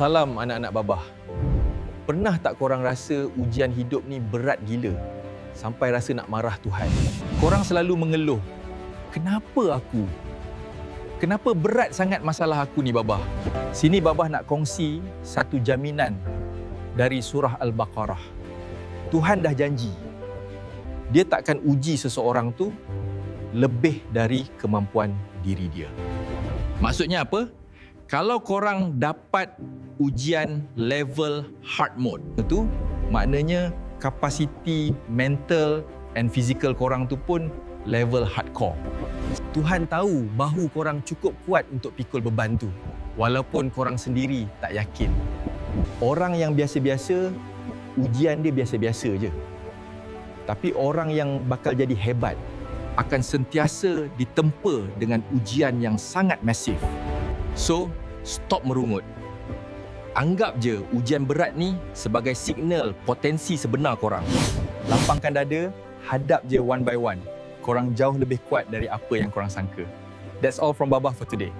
Salam anak-anak Babah. Pernah tak korang rasa ujian hidup ni berat gila? Sampai rasa nak marah Tuhan. Korang selalu mengeluh, kenapa aku? Kenapa berat sangat masalah aku ni Babah? Sini Babah nak kongsi satu jaminan dari surah Al-Baqarah. Tuhan dah janji, dia takkan uji seseorang tu lebih dari kemampuan diri dia. Maksudnya apa? Kalau korang dapat ujian level hard mode, itu maknanya kapasiti mental and physical korang tu pun level hardcore. Tuhan tahu bahu korang cukup kuat untuk pikul beban tu, walaupun korang sendiri tak yakin. Orang yang biasa-biasa, ujian dia biasa-biasa je. Tapi orang yang bakal jadi hebat akan sentiasa ditempa dengan ujian yang sangat masif. So, stop merungut. Anggap je ujian berat ni sebagai signal potensi sebenar korang. Lapangkan dada, hadap je one by one. Korang jauh lebih kuat dari apa yang korang sangka. That's all from Babah for today.